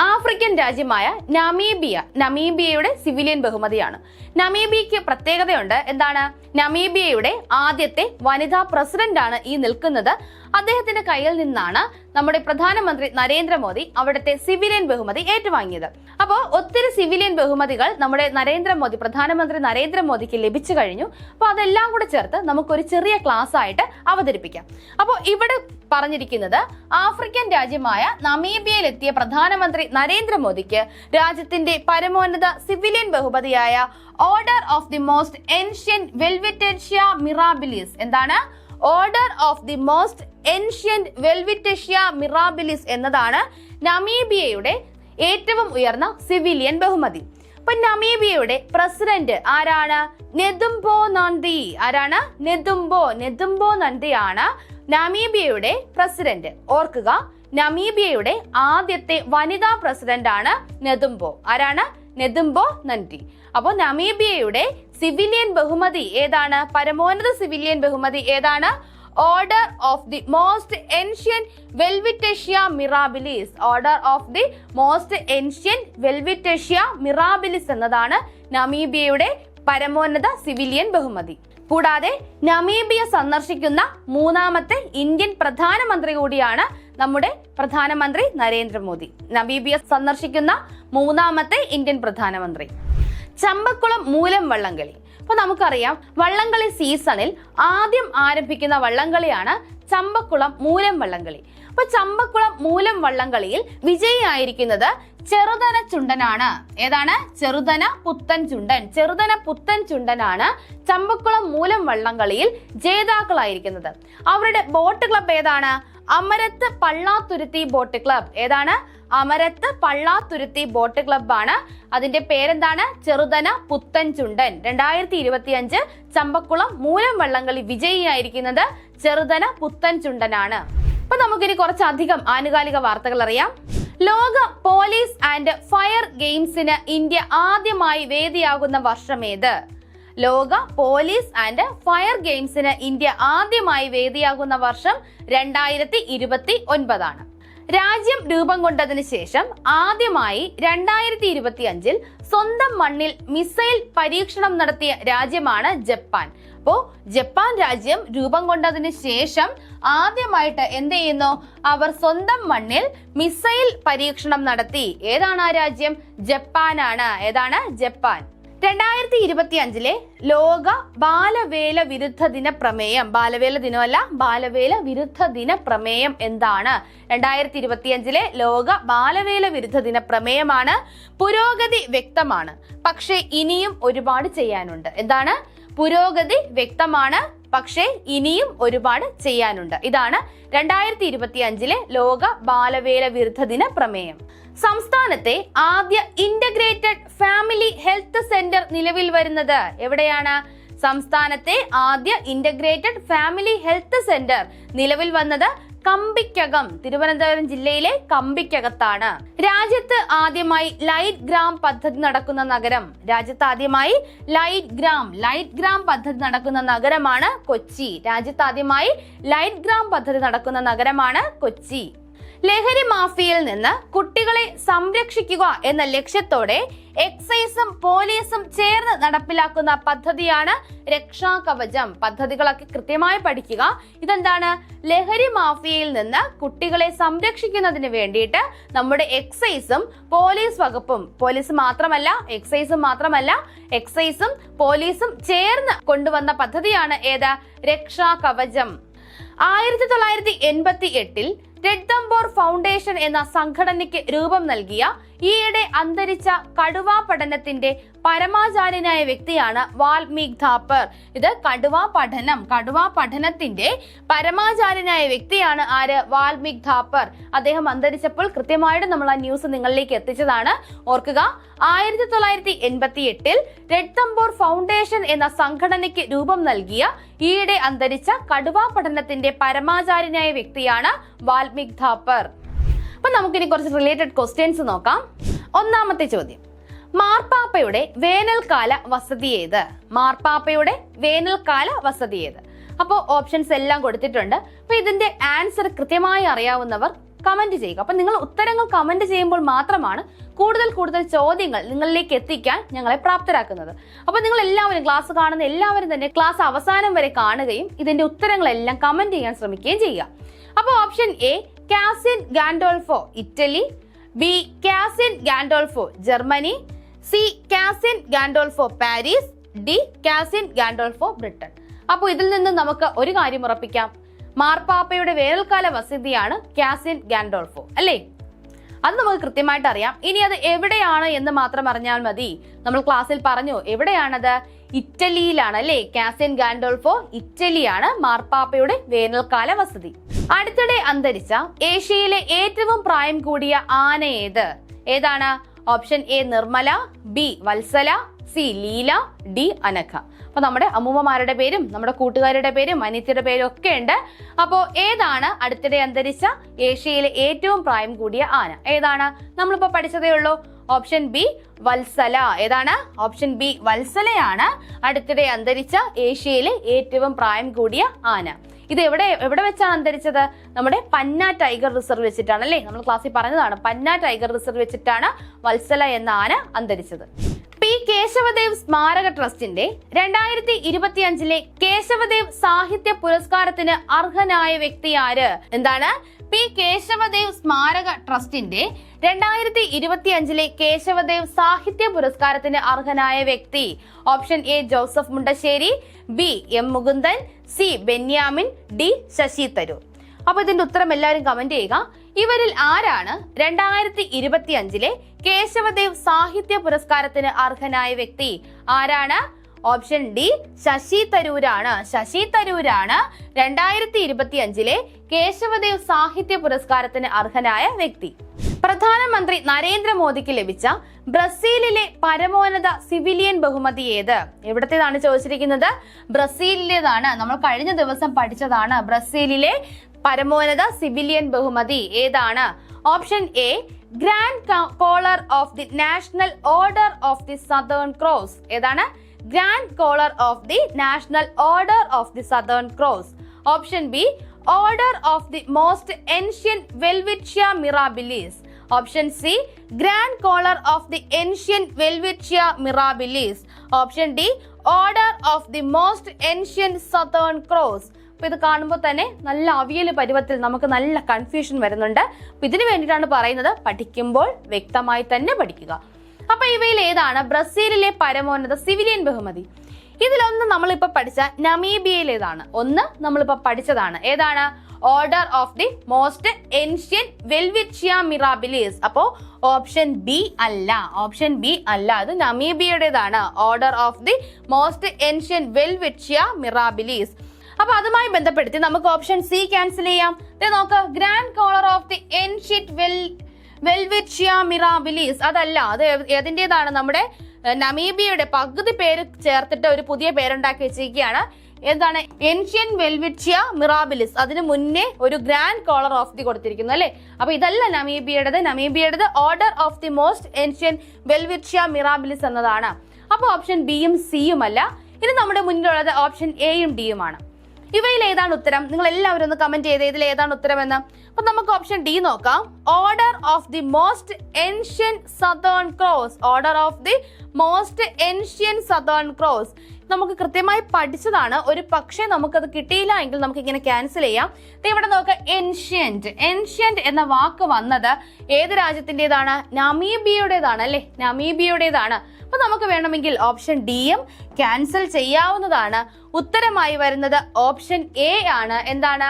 ആഫ്രിക്കൻ രാജ്യമായ നമീബിയയുടെ സിവിലിയൻ ബഹുമതിയാണ്. നമീബിയയ്ക്ക് പ്രത്യേകതയുണ്ട്. എന്താണ്? നമീബിയയുടെ ആദ്യത്തെ വനിതാ പ്രസിഡന്റ് ആണ് ഈ നിൽക്കുന്നത്. അദ്ദേഹത്തിന്റെ കയ്യിൽ നിന്നാണ് നമ്മുടെ പ്രധാനമന്ത്രി നരേന്ദ്രമോദി അവിടുത്തെ സിവിലിയൻ ബഹുമതി ഏറ്റുവാങ്ങിയത്. അപ്പോൾ ഒത്തിരി സിവിലിയൻ ബഹുമതികൾ നമ്മുടെ പ്രധാനമന്ത്രി നരേന്ദ്രമോദിക്ക് ലഭിച്ചു കഴിഞ്ഞു. അപ്പോൾ അതെല്ലാം കൂടെ ചേർത്ത് നമുക്കൊരു ചെറിയ ക്ലാസ് ആയിട്ട് അവതരിപ്പിക്കാം. അപ്പോൾ ഇവിടെ പറഞ്ഞിരിക്കുന്നത് ആഫ്രിക്കൻ രാജ്യമായ നമീബിയയിലെത്തിയ പ്രധാനമന്ത്രി നരേന്ദ്രമോദിക്ക് രാജ്യത്തിന്റെ പരമോന്നത സിവിലിയൻ ബഹുമതിയായ order of the most ancient Welwitschia mirabilis, എന്താണ് order of the most ancient Welwitschia mirabilis എന്നതാണ് നമീബിയയുടെ ഏറ്റവും ഉയർന്ന സിവിലിയൻ ബഹുമതി. അപ്പൊ നമീബിയയുടെ പ്രസിഡന്റ് ആരാണ്? നെതുംബോ നന്ദി. ആരാണ്? നെതുംബോ നന്ദിയാണ് നമീബിയയുടെ പ്രസിഡന്റ്. ഓർക്കുക, നമീബിയയുടെ ആദ്യത്തെ വനിതാ പ്രസിഡന്റ് ആണ് നെതുംബോ. ആരാണ്? നെതുംബോ നന്ദി. അപ്പോൾ നമീബിയയുടെ സിവിലിയൻ ബഹുമതി ഏതാണ്? പരമോന്നത സിവിലിയൻ ബഹുമതി ഏതാണ്? Order of the most ancient Welwitschia mirabilis. Order of the most ancient Welwitschia mirabilis എന്നതാണ് നമീബിയയുടെ പരമോന്നത സിവിലിയൻ ബഹുമതി. കൂടാതെ നമീബിയ സന്ദർശിക്കുന്ന മൂന്നാമത്തെ ഇന്ത്യൻ പ്രധാനമന്ത്രി കൂടിയാണ് നമ്മുടെ പ്രധാനമന്ത്രി നരേന്ദ്രമോദി. നമീബിയ സന്ദർശിക്കുന്ന മൂന്നാമത്തെ ഇന്ത്യൻ പ്രധാനമന്ത്രി. ചമ്പക്കുളം മൂലം വള്ളംകളി. അപ്പൊ നമുക്കറിയാം, വള്ളംകളി സീസണിൽ ആദ്യം ആരംഭിക്കുന്ന വള്ളംകളിയാണ് ചമ്പക്കുളം മൂലം വള്ളംകളി. അപ്പൊ ചമ്പക്കുളം മൂലം വള്ളംകളിയിൽ വിജയിയായിരിക്കുന്നത് ചെറുതന ചുണ്ടനാണ്. ഏതാണ്? ചെറുതന പുത്തൻ ചുണ്ടനാണ് ചമ്പക്കുളം മൂലം വള്ളംകളിയിൽ ജേതാക്കളായിരിക്കുന്നത്. അവരുടെ ബോട്ട് ക്ലബ് ഏതാണ്? അമരത്ത് പള്ളാത്തുരുത്തി ബോട്ട് ക്ലബ്. ഏതാണ്? അമരത്ത് പള്ളാത്തുരുത്തി ബോട്ട് ക്ലബ് ആണ്. അതിന്റെ പേരെന്താണ്? ചെറുതന പുത്തൻ ചുണ്ടൻ. 2025 ചമ്പക്കുളം മൂലം വള്ളംകളി വിജയിയായിരിക്കുന്നത് ചെറുതന പുത്തൻ ചുണ്ടനാണ്. അപ്പൊ നമുക്കിനി കുറച്ചധികം ആനുകാലിക വാർത്തകൾ അറിയാം. ലോക പോലീസ് ആൻഡ് ഫയർ ഗെയിംസിന് ഇന്ത്യ ആദ്യമായി വേദിയാകുന്ന വർഷമേത്? ലോക പോലീസ് ആൻഡ് ഫയർ ഗെയിംസിന് ഇന്ത്യ ആദ്യമായി വേദിയാകുന്ന വർഷം 2029 ആണ്. രാജ്യം രൂപം കൊണ്ടതിന് ശേഷം ആദ്യമായി 2025 സ്വന്തം മണ്ണിൽ മിസൈൽ പരീക്ഷണം നടത്തിയ രാജ്യമാണ് ജപ്പാൻ. അപ്പോ ജപ്പാൻ രാജ്യം രൂപം കൊണ്ടതിന് ശേഷം ആദ്യമായിട്ട് എന്ത് ചെയ്യുന്നു? അവർ സ്വന്തം മണ്ണിൽ മിസൈൽ പരീക്ഷണം നടത്തി. ഏതാണ് ആ രാജ്യം? ജപ്പാനാണ്. ഏതാണ്? ജപ്പാൻ. 2025 ലോക ബാലവേല വിരുദ്ധ ദിന പ്രമേയം, ബാലവേല ദിനമല്ല, ബാലവേല വിരുദ്ധ ദിന പ്രമേയം എന്താണ്? 2025 ലോക ബാലവേല വിരുദ്ധ ദിന പ്രമേയമാണ് പുരോഗതി വ്യക്തമാണ്, പക്ഷേ ഇനിയും ഒരുപാട് ചെയ്യാനുണ്ട്. എന്താണ്? പുരോഗതി വ്യക്തമാണ്, പക്ഷേ ഇനിയും ഒരുപാട് ചെയ്യാനുണ്ട്. ഇതാണ് 2025 ലോക ബാലവേല വിരുദ്ധ ദിന പ്രമേയം. സംസ്ഥാനത്തെ ആദ്യ ഇന്റഗ്രേറ്റഡ് ഫാമിലി ഹെൽത്ത് സെന്റർ നിലവിൽ വരുന്നത് എവിടെയാണ്? സംസ്ഥാനത്തെ ആദ്യ ഇന്റഗ്രേറ്റഡ് ഫാമിലി ഹെൽത്ത് സെന്റർ നിലവിൽ വന്നത് കമ്പിക്കകം, തിരുവനന്തപുരം ജില്ലയിലെ കമ്പിക്കകത്താണ്. രാജ്യത്ത് ആദ്യമായി ലൈറ്റ് ഗ്രാം പദ്ധതി നടക്കുന്ന നഗരം. രാജ്യത്ത് ആദ്യമായി ലൈറ്റ് ഗ്രാം പദ്ധതി നടക്കുന്ന നഗരമാണ് കൊച്ചി. രാജ്യത്ത് ആദ്യമായി ലൈറ്റ് ഗ്രാം പദ്ധതി നടക്കുന്ന നഗരമാണ് കൊച്ചി. ലഹരി മാഫിയയിൽ നിന്ന് കുട്ടികളെ സംരക്ഷിക്കുക എന്ന ലക്ഷ്യത്തോടെ എക്സൈസും പോലീസും ചേർന്ന് നടപ്പിലാക്കുന്ന പദ്ധതിയാണ് രക്ഷാകവചം. പദ്ധതികളൊക്കെ കൃത്യമായി പഠിക്കുക. ഇതെന്താണ്? ലഹരി മാഫിയയിൽ നിന്ന് കുട്ടികളെ സംരക്ഷിക്കുന്നതിന് വേണ്ടിയിട്ട് നമ്മുടെ എക്സൈസും പോലീസ് വകുപ്പും, എക്സൈസും പോലീസും ചേർന്ന് കൊണ്ടുവന്ന പദ്ധതിയാണ് ഏത്? രക്ഷാകവചം. 1988 രക്തംബോർ ഫൗണ്ടേഷൻ എന്ന സംഘടനയ്ക്ക് രൂപം നൽകിയ ഈയിടെ അന്തരിച്ച കടുവാ പഠനത്തിന്റെ പരമാചാര്യനായ വ്യക്തിയാണ് വാൽമീക് ഥാപ്പർ. ഇത് കടുവാ പഠനത്തിന്റെ പരമാചാര്യനായ വ്യക്തിയാണ് ആര്? വാൽമീക് ഥാപ്പർ. അദ്ദേഹം അന്തരിച്ചപ്പോൾ കൃത്യമായിട്ട് നമ്മൾ ആ ന്യൂസ് നിങ്ങളിലേക്ക് എത്തിച്ചതാണ്. ഓർക്കുക, 1988 രക്തംബോർ ഫൗണ്ടേഷൻ എന്ന സംഘടനയ്ക്ക് രൂപം നൽകിയ ഈയിടെ അന്തരിച്ച കടുവാ പഠനത്തിന്റെ പരമാചാര്യനായ വ്യക്തിയാണ് വാൽമീക് ഥാപ്പർ. അപ്പൊ നമുക്കിനി കുറച്ച് റിലേറ്റഡ് ക്വസ്റ്റ്യൻസ് നോക്കാം. ഒന്നാമത്തെ ചോദ്യം, മാർപ്പാപ്പയുടെ വേനൽക്കാല വസതി ഏത്? മാർപ്പാപ്പയുടെ വേനൽക്കാല വസതി ഏത്? അപ്പോൾ ഓപ്ഷൻസ് എല്ലാം കൊടുത്തിട്ടുണ്ട്. അപ്പൊ ഇതിന്റെ ആൻസർ കൃത്യമായി അറിയാവുന്നവർ കമന്റ് ചെയ്യുക. അപ്പൊ നിങ്ങൾ ഉത്തരങ്ങൾ കമന്റ് ചെയ്യുമ്പോൾ മാത്രമാണ് കൂടുതൽ ചോദ്യങ്ങൾ നിങ്ങളിലേക്ക് എത്തിക്കാൻ ഞങ്ങളെ പ്രാപ്തരാക്കുന്നത്. അപ്പൊ നിങ്ങൾ എല്ലാവരും, ക്ലാസ് കാണുന്ന എല്ലാവരും തന്നെ ക്ലാസ് അവസാനം വരെ കാണുകയും ഇതിന്റെ ഉത്തരങ്ങളെല്ലാം കമന്റ് ചെയ്യാൻ ശ്രമിക്കുകയും ചെയ്യുക. അപ്പൊ option A Castel Gandolfo Italy, B Castel Gandolfo Germany, C Castel Gandolfo Paris, D Castel Gandolfo Britain. അപ്പോൾ ഇതിൽ നിന്ന് നമുക്ക് ഒരു കാര്യം ഉറപ്പിക്കാം, മാർപ്പാപ്പയുടെ വേനൽക്കാല വസതിയാണ് കാസിൻ ഗാൻഡോൾഫോ അല്ലേ? അത് നമുക്ക് കൃത്യമായിട്ട് അറിയാം. ഇനി അത് എവിടെയാണ് എന്ന് മാത്രം അറിഞ്ഞാൽ മതി. നമ്മൾ ക്ലാസ്സിൽ പറഞ്ഞു എവിടെയാണത്, ഇറ്റലിയിലാണ് അല്ലേ? കാസിൻ ഗാൻഡോൾഫോ ഇറ്റലിയാണ് മാർപ്പാപ്പയുടെ വേനൽക്കാല വസതി. അടുത്തിടെ അന്തരിച്ച ഏഷ്യയിലെ ഏറ്റവും പ്രായം കൂടിയ ആന ഏതാണ്? Option A Nirmala, B Vatsala, C Leela, D Anagha. അപ്പൊ നമ്മുടെ അമ്മൂമ്മമാരുടെ പേരും നമ്മുടെ കൂട്ടുകാരുടെ പേരും അനിത്യയുടെ പേരും ഒക്കെ ഉണ്ട്. അപ്പോ ഏതാണ് അടുത്തിടെ അന്തരിച്ച ഏഷ്യയിലെ ഏറ്റവും പ്രായം കൂടിയ ആന? ഏതാണ്? നമ്മളിപ്പോ പഠിച്ചതേ ഉള്ളൂ. Option B Vatsala. ഏതാണ്? ഓപ്ഷൻ ബി വത്സലയാണ് അടുത്തിടെ അന്തരിച്ച ഏഷ്യയിലെ ഏറ്റവും പ്രായം കൂടിയ ആന. ഇത് എവിടെ വെച്ചാണ് അന്തരിച്ചത്? നമ്മുടെ പന്ന ടൈഗർ റിസർവ് വെച്ചിട്ടാണ് അല്ലേ? നമ്മൾ ക്ലാസ്സിൽ പറഞ്ഞതാണ്, പന്ന ടൈഗർ റിസർവ് വെച്ചിട്ടാണ് വത്സല എന്ന ആന അന്തരിച്ചത്. പി കേശവദേവ് സ്മാരക ട്രസ്റ്റിന്റെ 2025 കേശവദേവ് സാഹിത്യ പുരസ്കാരത്തിന് അർഹനായ വ്യക്തി ആര്? എന്താണ്? പി കേശവദേവ് സ്മാരക ട്രസ്റ്റിന്റെ 2025 കേശവദേവ് സാഹിത്യ പുരസ്കാരത്തിന് അർഹനായ വ്യക്തി. Option A Joseph Mundassery, B M Mukundan, C Benyamin, D Shashi Tharoor. അപ്പൊ ഇതിന്റെ ഉത്തരം എല്ലാവരും കമന്റ് ചെയ്യുക. ഇവരിൽ ആരാണ് 2025 കേശവദേവ് സാഹിത്യ പുരസ്കാരത്തിന് അർഹനായ വ്യക്തി? ആരാണ്? ഓപ്ഷൻ ഡി ശശി തരൂരാണ്. ശശി തരൂരാണ് 2025 കേശവദേവ് സാഹിത്യ പുരസ്കാരത്തിന് അർഹനായ വ്യക്തി. പ്രധാനമന്ത്രി നരേന്ദ്രമോദിക്ക് ലഭിച്ച ബ്രസീലിലെ പരമോന്നത സിവിലിയൻ ബഹുമതി ഏത്? എവിടത്തേതാണ് ചോദിച്ചിരിക്കുന്നത്? ബ്രസീലിലേതാണ്. നമ്മൾ കഴിഞ്ഞ ദിവസം പഠിച്ചതാണ്. ബ്രസീലിലെ പരമോന്നത സിവിലിയൻ ബഹുമതി ഏതാണ്? Option A grand collar of the national order of the southern cross. ഏതാണ്? Grand collar of the national order of the southern cross. Option B order of the most ancient Welwitschia mirabilis. Option C grand collar of the ancient Welwitschia mirabilis. Option D order of the most ancient southern cross. അപ്പൊ ഇത് കാണുമ്പോൾ തന്നെ നല്ല അവിയൽ പരുവത്തിൽ നമുക്ക് നല്ല confusion വരുന്നുണ്ട്. അപ്പൊ ഇതിനു വേണ്ടിയിട്ടാണ് പറയുന്നത്, പഠിക്കുമ്പോൾ വ്യക്തമായി തന്നെ പഠിക്കുക. അപ്പൊ ഇവയിൽ ഏതാണ് ബ്രസീലിലെ പരമോന്നത സിവിലിയൻ ബഹുമതി? ഇതിലൊന്ന് നമ്മളിപ്പോ പഠിച്ച നമീബിയയിലേതാണ്. ഒന്ന് നമ്മളിപ്പോ പഠിച്ചതാണ്. ഏതാണ്? Order of the most ancient Welwitschia mirabilis. അപ്പോ ഓപ്ഷൻ ബി അല്ല. ഓപ്ഷൻ ബി അല്ല. അത് നമീബിയയുടേതാണ്. Order of the most ancient Welwitschia mirabilis. അപ്പൊ അതുമായി ബന്ധപ്പെടുത്തി നമുക്ക് ഓപ്ഷൻ സി ക്യാൻസൽ ചെയ്യാം. നോക്ക്, grand collar of the ancient Welwitschia mirabilis അതല്ല. അത് ഏതിൻ്റെതാണ്? നമ്മുടെ നമീബിയയുടെ പകുതി പേര് ചേർത്തിട്ട് ഒരു പുതിയ പേരുണ്ടാക്കി വെച്ചിരിക്കുകയാണ്. എന്താണ്? Ancient Welwitschia mirabilis. അതിന് മുന്നേ ഒരു ഗ്രാൻഡ് കോളർ ഓഫ് ദി കൊടുത്തിരിക്കുന്നു അല്ലെ? അപ്പൊ ഇതല്ല നമീബിയയുടേത്. നമീബിയയുടേത് order of the most ancient Welwitschia mirabilis എന്നതാണ്. അപ്പൊ ഓപ്ഷൻ ബിയും സിയും അല്ല. ഇനി നമ്മുടെ മുന്നിലുള്ളത് ഓപ്ഷൻ എയും ഡിയുമാണ്. ഇവയിൽ ഏതാണ് ഉത്തരം? നിങ്ങൾ എല്ലാവരും ഒന്ന് കമന്റ് ചെയ്ത് ഇതിൽ ഏതാണ് ഉത്തരം എന്ന്. അപ്പൊ നമുക്ക് ഓപ്ഷൻ ഡി നോക്കാം. Order of the most ancient southern cross. Order of the most ancient southern cross നമുക്ക് കൃത്യമായി പഠിച്ചതാണ്. ഒരു പക്ഷേ നമുക്കത് കിട്ടിയില്ല എങ്കിൽ നമുക്ക് ഇങ്ങനെ ക്യാൻസൽ ചെയ്യാം. ഇവിടെ നോക്കുക, ഏൻഷ്യന്റ്. ഏൻഷ്യന്റ് എന്ന വാക്ക് വന്നത് ഏത് രാജ്യത്തിൻ്റെതാണ്? നമീബിയയുടേതാണ് അല്ലെ? നമീബിയയുടേതാണ്. അപ്പൊ നമുക്ക് വേണമെങ്കിൽ ഓപ്ഷൻ ഡിയും ക്യാൻസൽ ചെയ്യാവുന്നതാണ്. ഉത്തരമായി വരുന്നത് ഓപ്ഷൻ എ ആണ്. എന്താണ്?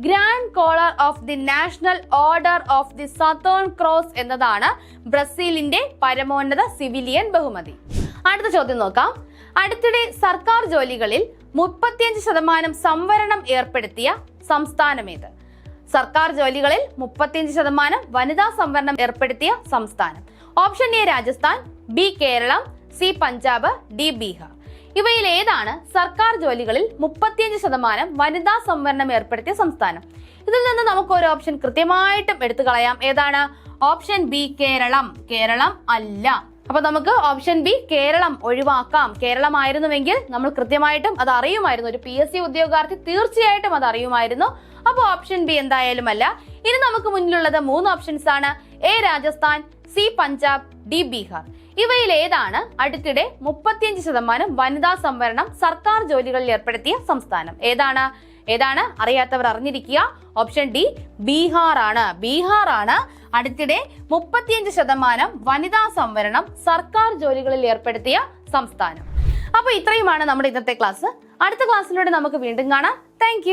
Grand collar of the national order of the southern Cross എന്നതാണ് ബ്രസീലിന്റെ പരമോന്നത സിവിലിയൻ ബഹുമതി. അടുത്ത ചോദ്യം നോക്കാം. അടുത്തിടെ സർക്കാർ ജോലികളിൽ 35% സംവരണം ഏർപ്പെടുത്തിയ സംസ്ഥാനം ഏത്? സർക്കാർ ജോലികളിൽ 35% വനിതാ സംവരണം ഏർപ്പെടുത്തിയ സംസ്ഥാനം. Option A Rajasthan, B Keralam, C Punjab, D Bihar. ഇവയിൽ ഏതാണ് സർക്കാർ ജോലികളിൽ 35% വനിതാ സംവരണം ഏർപ്പെടുത്തിയ സംസ്ഥാനം? ഇതിൽ നിന്ന് നമുക്ക് ഒരു ഓപ്ഷൻ കൃത്യമായിട്ടും എടുത്തു കളയാം. ഏതാണ്? Option B Keralam. കേരളം അല്ല. അപ്പൊ നമുക്ക് ഓപ്ഷൻ ബി കേരളം ഒഴിവാക്കാം. കേരളമായിരുന്നുവെങ്കിൽ നമ്മൾ കൃത്യമായിട്ടും അത് അറിയുമായിരുന്നു. ഒരു PSC ഉദ്യോഗാർത്ഥി തീർച്ചയായിട്ടും അത് അറിയുമായിരുന്നു. അപ്പൊ ഓപ്ഷൻ ബി എന്തായാലും അല്ല. ഇനി നമുക്ക് മുന്നിലുള്ളത് 3 ഓപ്ഷൻസ് ആണ്. A Rajasthan, C Punjab, D Bihar. ഇവയിൽ ഏതാണ് അടുത്തിടെ 35% വനിതാ സംവരണം സർക്കാർ ജോലികളിൽ ഏർപ്പെടുത്തിയ സംസ്ഥാനം? ഏതാണ് അറിയാത്തവർ അറിഞ്ഞിരിക്കുക. ഓപ്ഷൻ ഡി ബീഹാർ ആണ്. ബീഹാർ ആണ് അടുത്തിടെ 35% വനിതാ സംവരണം സർക്കാർ ജോലികളിൽ ഏർപ്പെടുത്തിയ സംസ്ഥാനം. അപ്പൊ ഇത്രയുമാണ് നമ്മുടെ ഇന്നത്തെ ക്ലാസ്. അടുത്ത ക്ലാസ്സിലൂടെ നമുക്ക് വീണ്ടും കാണാം. താങ്ക്